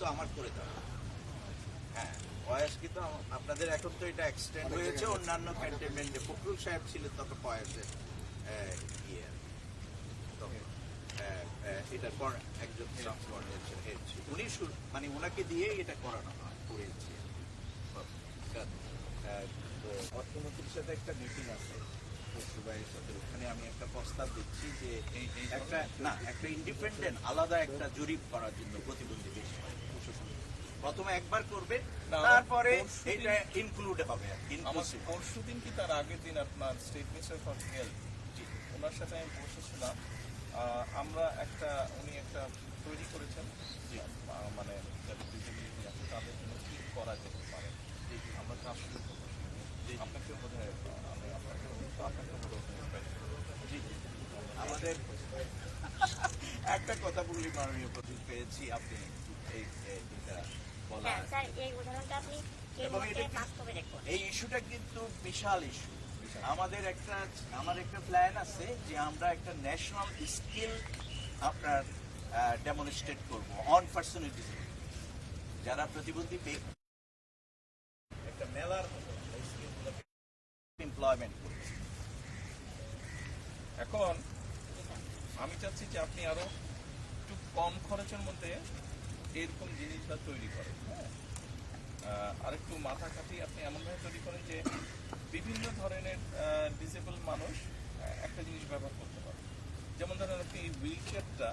কিন্তু আমার করে দেওয়া। হ্যাঁ, পয়াস কিন্তু আপনাদের এখন তো এটা এক্সটেন্ড হয়েছে অন্যান্য ক্যান্টনমেন্টে। ফখরুল সাহেব ছিলেন তখন পয়াসের ইয়ে, এটার পর একজন হেড ছিল, উনি মানে ওনাকে দিয়ে এটা করানো হয়, করেছি। অর্থমন্ত্রীর সাথে একটা মিটিং আছে পশুবাইয়ের সাথে, ওখানে আমি একটা প্রস্তাব দিচ্ছি যে একটা ইন্ডিপেন্ডেন্ট আলাদা একটা জরিপ করার জন্য প্রতিবন্ধী বেশি প্রথমে একবার করবে, তারপরে এটা ইনক্লুড হবে। পরশুদিন কি তার আগের দিন আপনার স্টেট মিনিস্টার ফর হেলথ, ওনার সাথে আমি বসেছিলাম। আমরা উনি একটা তৈরি করেছেন, মানে যাদের ডিসেবিলিটি আছে তাদের জন্য কি করা যেতে পারে, আমরা কাজ শুরু করবো। আপনাকে বোধ হয় আমাদের একটা কথা বলি, মাননীয় প্রতীক পেয়েছি আপনি এই ইস্যুটা কিন্তু বিশাল ইস্যু। আমার একটা প্ল্যান আছে যে আমরা একটা ন্যাশনাল স্কিল আপনার ডেমনস্ট্রেট করবো অন পার্সন উইথ ডিসেবিলিটি, যারা প্রতিবন্ধী ব্যক্তি, একটা মেলার এমপ্লয়মেন্ট করবে। এখন আমি চাচ্ছি যে আপনি আরো একটু কম খরচের মধ্যে এরকম জিনিসটা তৈরি করেন। হ্যাঁ, আর একটু মাথা খাটিয়ে আপনি এমনভাবে তৈরি করেন যে বিভিন্ন ধরনের ডিসেবল মানুষ একটা জিনিস ব্যবহার করতে পারে। যেমন ধরেন আপনি এই হুইল চেয়ারটা,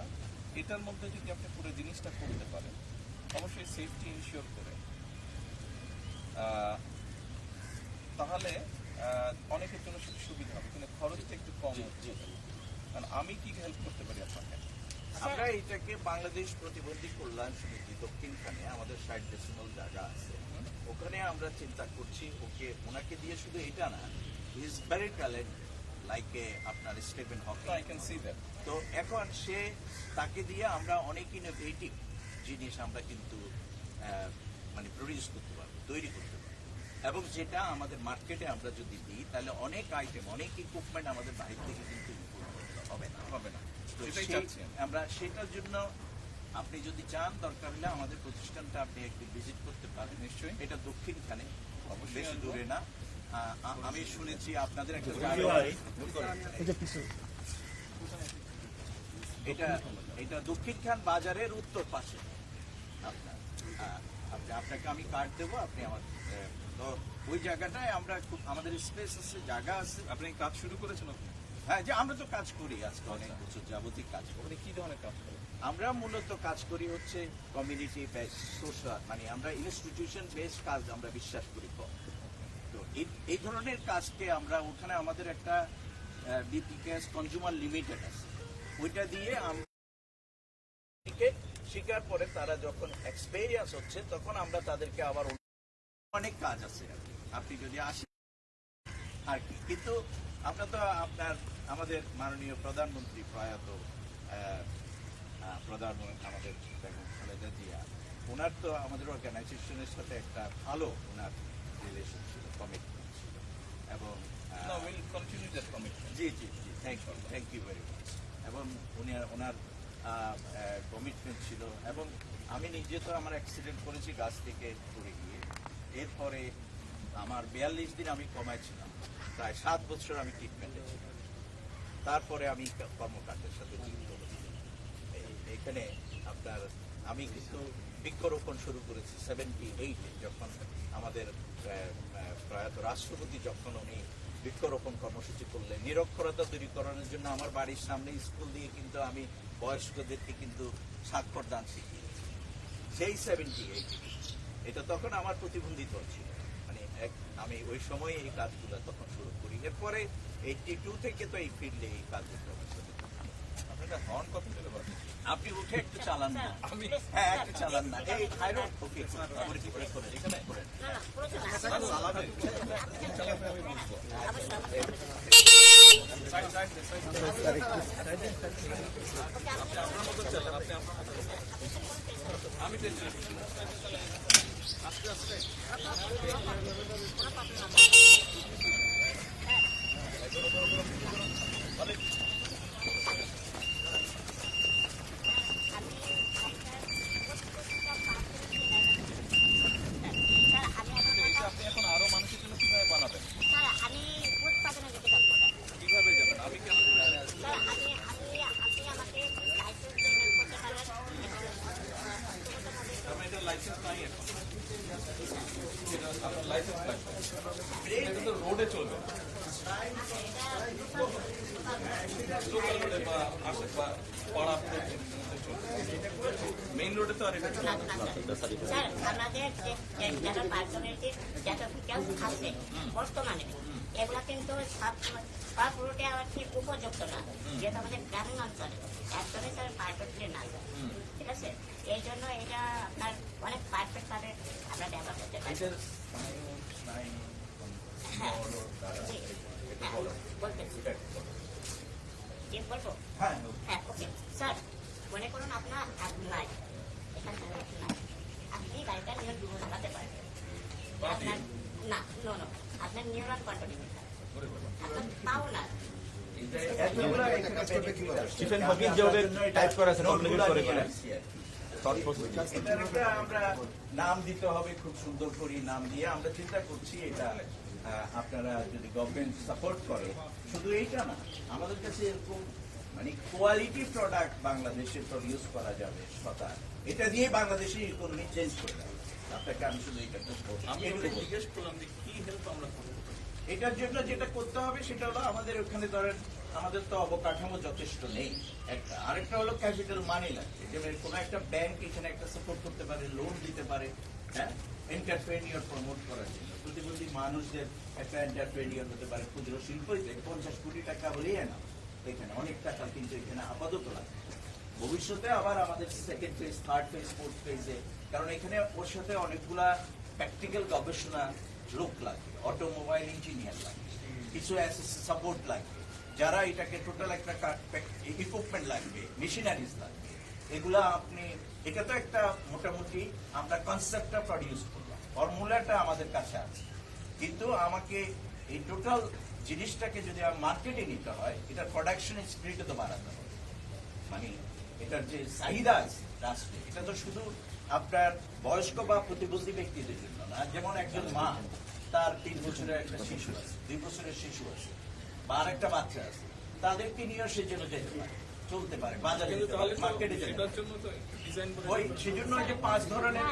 এটার মধ্যে যদি আপনি পুরো জিনিসটা করতে পারেন, অবশ্যই সেফটি ইনশিওর করে, তাহলে অনেকের জন্য সেটা সুবিধা হবে, কিন্তু খরচটা একটু কম হচ্ছে। কারণ আমি কি হেল্প করতে পারি আপনাকে? আমরা এটাকে বাংলাদেশ প্রতিবন্ধী কল্যাণ সমিতি দক্ষিণখানে আমাদের 60 ডেসিমাল জায়গা আছে, ওখানে আমরা চিন্তা করছি ওনাকে দিয়ে শুধু এটা না, he is very talent like আপনার Stephen Hawking, I can see that. তো এখন তাকে দিয়ে আমরা অনেক ইনোভেটিভ জিনিস আমরা কিন্তু মানে প্রডিউস করতে পারবো, তৈরি করতে পারবো, এবং যেটা আমাদের মার্কেটে আমরা যদি দিই তাহলে অনেক আইটেম, অনেক ইকুইপমেন্ট আমাদের বাইরে থেকে কিন্তু হবে না। আমরা সেটার জন্য আপনি যদি চান, দরকার হলে আমাদের প্রতিষ্ঠানটা আপনি একটু ভিজিট করতে পারেন। নিশ্চয়ই, এটা দক্ষিণখানে, বেশি দূরে না। আমি শুনেছি আপনাদের একটা এটা দক্ষিণখান বাজারের উত্তর পাশে। আপনাকে আমি কার্ড দেবো, আপনি আমার ওই জায়গাটায় আমরা আমাদের স্পেস আছে, জায়গা আছে। আপনি কাজ শুরু করেছেন? হ্যাঁ, যে আমরা তো কাজ করি আজকে অনেক বছর যাবতীয় কাজ করি। কি ধরনের কাজ করেন? আমরা মূলত কাজ করি হচ্ছে কমিউনিটি বেস, সোশ্যাল, মানে আমরা ইনস্টিটিউশন বেস কাজ আমরা বিশ্বাস করি। তো এই ধরনের কাজকে আমরা ওখানে আমাদের একটা বিপিকেএস কনজিউমার লিমিটেড আছে, ওইটা দিয়ে আমরা শিকার পরে তারা যখন এক্সপেরিয়েন্স হচ্ছে তখন আমরা তাদেরকে আবার অনেক কাজ আছে আপনি যদি আসেন আর কি। কিন্তু আমরা তো আমাদের মাননীয় প্রধানমন্ত্রী প্রয়াত প্রধানমন্ত্রী আমাদের বেগম খালেদা জিয়া, ওনার তো আমাদের অর্গানাইজেশনের সাথে একটা ভালো ওনার রিলেশন ছিল, কমিটমেন্ট ছিল, এবং জি জি জি থ্যাংক ইউ ভেরি মাচ। এবং ওনার কমিটমেন্ট ছিল, এবং আমি নিজে তো আমার অ্যাক্সিডেন্ট করেছি গাছ থেকে পড়ে গিয়ে, এরপরে আমার 42 দিন আমি কমাইছিলাম, প্রায় 7 বছর আমি ট্রিটমেন্টে ছিলাম, তারপরে আমি কর্মকাণ্ডের সাথে যুক্ত হয়েছি। এখানে আমি কিন্তু বৃক্ষরোপণ শুরু করেছি 78-এ, যখন আমাদের প্রয়াত রাষ্ট্রপতি যখন উনি বৃক্ষরোপণ কর্মসূচি করলেন নিরক্ষরতা দূরীকরণের জন্য, আমার বাড়ির সামনে স্কুল দিয়ে কিন্তু আমি বয়স্কদেরকে কিন্তু স্বাক্ষর দান শিখিয়েছি সেই 78। এটা তখন আমার প্রতিবন্ধিত ছিল, মানে আমি ওই সময় এই কাজগুলো তখন শুরু করি। এরপরে 82 থেকে তো এই ফিল্ডে এই কাজগুলো আপনারা হর্ন কপি করে বলেন, আপনি উঠে একটু চালান না, হ্যাঁ একটু চালান না, এই থাইরয়েড ওকে করে এখানে করেন। আমি আস্তে আস্তে লাইসেন্স নাই এখন, এটা আপনার লাইসেন্স লাগবে, এটা কিন্তু রোডে চলবে না, লোকাল রোডে বা আশে বা পাড়া মেইন রোডে তো আর এটা চলবে না। স্যার আমাদের যারা পার্সোনালিটির যত ডিটেলস আছে বর্তমানে এগুলা কিন্তু সব রুটে আবার ঠিক উপযুক্ত না, যেহেতু আমাদের গ্রামীণ অঞ্চলে একদমই স্যার পারফেক্টলি না স্যার। ঠিক আছে, এই জন্য এটা আপনার অনেক পারফেক্ট ভাবে আমরা ব্যবহার করতে পারি। এটার স্নায়ু, হ্যাঁ বড় দ্বারা জি এটা হ্যাঁ বলো। বলতেছি এটা একটু বলো। জি বলবো। হ্যাঁ, হ্যাঁ ওকে স্যার, মনে করুন আপনার হাত নাই, এখানে হাত নাই, আপনি গাড়িটা নিয়ে চালাতে পারবেন। আপনার না নো নো আপনার নিউরন কন্ট্রোল আপনার পাও না। এতগুলো এখানে benefit আছে। স্টিফেন হকিং যেভাবে টাইপ করা আছে, নোটগুলো কমপ্লিকেট করে নিয়ে করে আসছি আর কি। Short process. এটার একটা আমরা নাম দিতে হবে, খুব সুন্দর করে নাম দিয়ে আমরা চিন্তা করছি এটা আপনারা যদি গভর্নমেন্ট সাপোর্ট করে, শুধু এইটা না, আমাদের কাছে এরকম মানে কোয়ালিটি প্রোডাক্ট বাংলাদেশে প্রডিউস করা যাবে সদা, এটা দিয়ে বাংলাদেশের ইকোনমি চেঞ্জ করে যাবে। আপনাকে আমি শুধু এটা আমি ওটা জিজ্ঞেস করলাম যে কি হেল্প আমরা করবো। এটার জন্য যেটা করতে হবে সেটা হলো আমাদের ওখানে ধরেন আমাদের তো অবকাঠামো যথেষ্ট নেই একটা, আরেকটা হলো ক্যাপিটাল মানি লাগবে, যেমন কোনো একটা ব্যাংক এখানে একটা সাপোর্ট করতে পারে, লোন দিতে পারে, হ্যাঁ, এন্টারপ্রেনিয়র প্রমোট করার জন্য প্রতিবন্ধী মানুষদের একটা এন্টারপ্রেনিয়র হতে পারে, ক্ষুদ্র শিল্পীতে 50 কোটি টাকা হলেই না, এখানে অনেক টাকা কিন্তু এখানে আপাতত লাগবে। ভবিষ্যতে আবার আমাদের second phase, third phase, fourth ফেজে, কারণ এখানে ওর সাথে অনেকগুলা প্র্যাকটিক্যাল গবেষণা লোক লাগবে, অটোমোবাইল ইঞ্জিনিয়ার লাগবে, কিছু সাপোর্ট লাগবে, যারা এটাকে টোটাল একটা ইকুইপমেন্ট লাগবে, মেশিনারিজ লাগবে, এগুলা আপনি, এটা তো একটা মোটামুটি আমরা কনসেপ্টটা প্রডিউস করলাম, ফর্মুলাটা আমাদের কাছে আছে, কিন্তু আমাকে এই টোটাল জিনিসটাকে যদি মার্কেটে নিতে হয়, এটার প্রোডাকশন স্পিরিটে তো বাড়াতে হবে, মানে এটার যে চাহিদা আছে রাষ্ট্রে, এটা তো শুধু আপনার বয়স্ক বা প্রতিবন্ধী ব্যক্তিদের জন্য না, যেমন একজন মা, তার 3 বছরের একটা শিশু আছে, 2 বছরের শিশু আছে, বা আরেকটা বাচ্চা আছে, তাদেরকে নিয়েও সে যেন যেতে পারে, চলতে পারে, বাজারে যেতে পারে, মার্কেটে যেতে পারে। সেটার জন্য তো ডিজাইন করে ওই সেজন্য যে 5 ধরনের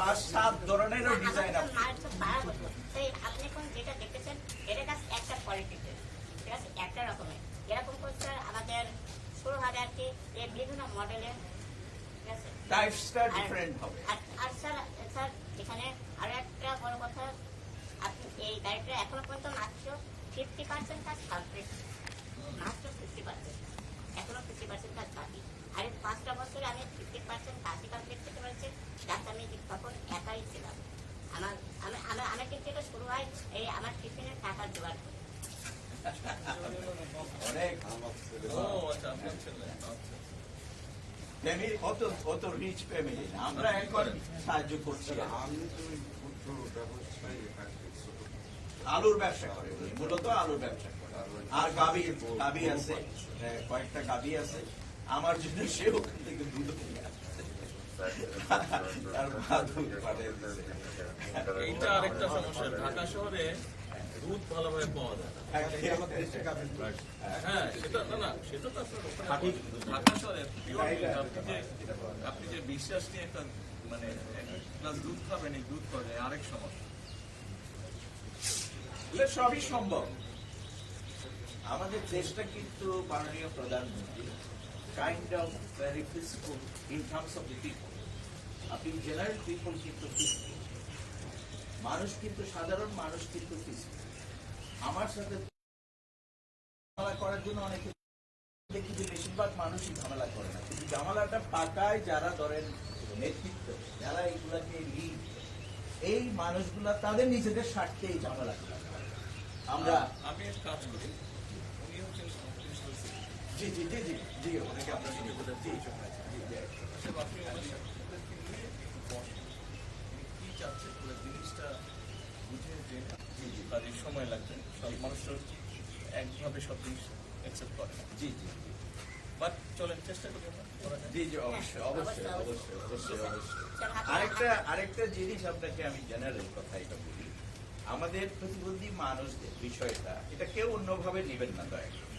5-7 ধরনেরও ডিজাইন আছে। আপনি কোন যেটা দেখতেছেন এটা কাছে একটা কোয়ালিটিতে, ঠিক আছে, একটা রকমের এরকম করছে আমাদের শুরু হবে আর কি এই বিভিন্ন মডেলের, ঠিক আছে। টাইপসটা ডিফারেন্ট হবে। আর স্যার স্যার এখানে আরো একটা বড় কথা, আপনি এই গাড়িটা এখনো পর্যন্ত মাত্র 50% কাজ কমপ্লিট, মাত্র 50%, এখনো 50% কাজ বাকি। আর এই 5টা বছরে আমি 50% কাজই কমপ্লিট করতে পেরেছি, যাতে আমি তখন একাই ছিলাম। আমার কিন্তু এটা শুরু হয় এই আমার টিফিনের টাকা জোগাড় করে। অনেক ও আচ্ছা আপনার ছেলে, আচ্ছা ফ্যামিলি, অত রিচ ফ্যামিলি না, আমরা এখন সাহায্য করছি। আলুর ব্যবসা করে উনি, মূলত আলুর ব্যবসা করে, আর গাবি আছে, কয়েকটা গাবি আছে, আমার জন্য সে ওখান থেকে দুধ নিয়ে আসে। তার মা দুধ পাঠিয়ে দিছে। এইটা আরেকটা সমস্যা, ঢাকা শহরে দুধ ভালোভাবে পাওয়া যায় না। হ্যাঁ সেটা না সেটা তো আসলে ওখানে ঢাকা শহরে pure আপনি যে বিশ্বাস নিয়ে একটা মানে গ্লাস দুধ খাবেন, এই দুধ পাওয়া যায় আরেক সমস্যা। এগুলো সবই সম্ভব। আমাদের দেশটা কিন্তু মাননীয় প্রধানমন্ত্রী kind of very peaceful in terms of the people. আপনি জেনারেল পিপল কিন্তু পিসফুল, মানুষ কিন্তু সাধারণ মানুষ কিন্তু পিসফুল। আমার সাথে ঝামেলা করার জন্য অনেকে দেখি যে বেশিরভাগ মানুষই ঝামেলা করে না, কিন্তু ঝামেলাটা পাকায় যারা ধরেন নেতৃত্ব, যারা এগুলাকে লিড, এই মানুষগুলা তাদের নিজেদের স্বার্থে এই ঝামেলাগুলা করে। আমরা আমি এক কাজ করি, উনি হচ্ছেন প্রিন্সিপাল সেক্রেটারি, জি জি জি জি জি ওনাকে আপনার সঙ্গে বোঝা জি জি আপনি ওনার সাথে ওদেরকে নিয়ে একটু বসেন, উনি কি চাচ্ছে পুরো জিনিসটা বুঝে যে কাজে সময় লাগবে, সব মানুষ তো একভাবে সব জিনিস অ্যাকসেপ্ট করে না, জি জি বাট চলেন চেষ্টা করি আমরা করা যায়। জি জি অবশ্যই অবশ্যই অবশ্যই অবশ্যই অবশ্যই। স্যার, আপনি- আরেকটা জিনিস আপনাকে আমি জেনারেল কথা এটা বলি, আমাদের প্রতিবন্ধী মানুষদের বিষয়টা, এটা কেউ অন্যভাবে নেবেন না দয়া করে।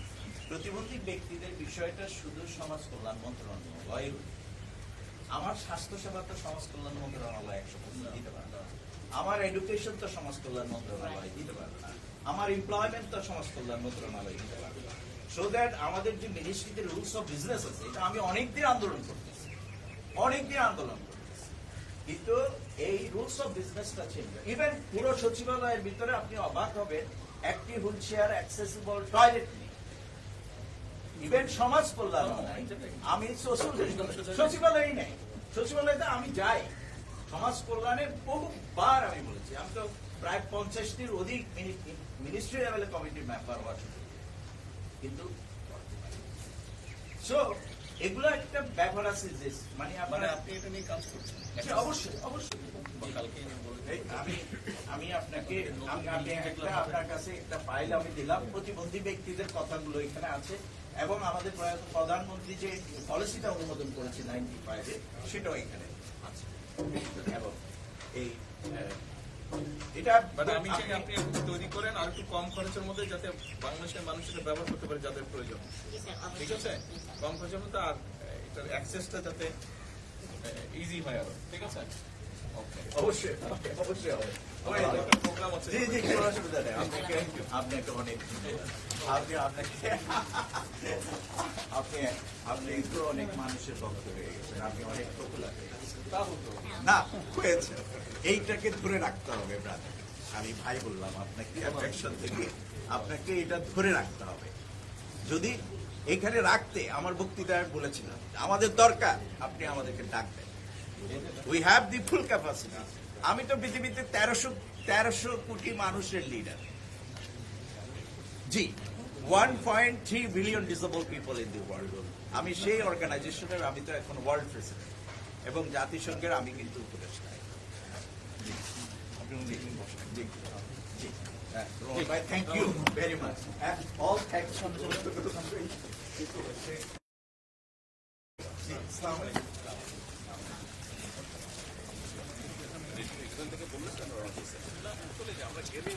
প্রতিবন্ধী ব্যক্তিদের বিষয়টা শুধু সমাজ কল্যাণ মন্ত্রণালয়, আমার স্বাস্থ্যসেবা তো সমাজ কল্যাণ মন্ত্রণালয় 100% দিতে পারে না। আমার এডুকেশন তো সমাজ কল্যাণ মন্ত্রণালয় দিতে পারবে না। আমার এমপ্লয়মেন্ট তো সমাজ কল্যাণ মন্ত্রণালয় দিতে পারবে না। সো দ্যাট আমাদের যে মিনিস্ট্রিতে রুলস অফ বিজনেস আছে, এটা আমি অনেকদিন আন্দোলন করতেছি, কিন্তু এই রুলস অফ বিজনেসটা চেঞ্জ। ইভেন পুরো সচিবালয়ের ভিতরে আপনি অবাক হবেন, একটি হুইল চেয়ার অ্যাক্সেসিবল টয়লেট নেই। ইভেন সমাজ কল্যাণ নাই, আমি সচিবালয় নেই, সচিবালয়তে আমি যাই সমাজ কল্যাণের বহুবার আমি বলেছি। আমি তো প্রায় 50টির অধিক মিনিস্ট্রি লেভেলে কমিটির মেম্বার হওয়ার সুযোগ পেয়েছি। কিন্তু সো এগুলো একটা ব্যাপার আছে যে মানে মানে আপনি এটা নিয়ে কাজ করছেন অবশ্যই অবশ্যই বা কালকে এনে বলবেন। এই আমি আপনাকে আপনার কাছে একটা ফাইল আমি দিলাম, প্রতিবন্ধী ব্যক্তিদের কথাগুলো এখানে আছে এবং আমাদের প্রধানমন্ত্রী যে পলিসিটা অনুমোদন করেছে 95-এ সেটাও এখানে আছে। এবং এই এটা মানে আমি চাই আপনি একটু তৈরি করেন আর একটু কম খরচের মধ্যে, যাতে বাংলাদেশের মানুষ এটা ব্যবহার করতে পারে যাদের প্রয়োজন। জি স্যার, ঠিক অবশ্যই। আছে, কম খরচের মধ্যে আর এটার অ্যাক্সেসটা যাতে ইজি হয় আরো। ঠিক আছে, ওকে। অবশ্যই অবশ্যই হবে। প্রোগ্রাম হচ্ছে জি জি, কোনো অসুবিধা নেই। আপনাকে অনেক ধন্যবাদ। আপনি একটু অনেক মানুষের পক্ষ হয়ে গেছেন, আপনি অনেক পপুলার হয়ে গেছেন। তা হতো। না হয়েছে, এইটাকে ধরে রাখতে হবে ব্রাদার। আমি ভাই বললাম আপনাকে অ্যাট্রাকশন থেকে, আপনাকে এটা ধরে রাখতে হবে। যদি এখানে রাখতে, আমার বক্তৃতায় বলেছিলাম আমাদের দরকার, আপনি আমাদেরকে ডাকবেন। We have the full capacity. আমি তো পৃথিবীতে 1300 কোটি মানুষের leader. G, 1.3 billion disable people in the world. আমি সেই অর্গানাইজেশনের, আমি তো এখন ওয়ার্ল্ড প্রেসিডেন্ট এবং জাতিসংঘের আমি কিন্তু উপদেষ্টা। ভাই, thank you very much. All thanks. এখান থেকে বললেন কেন? চলে যাই, আমরা গেলেই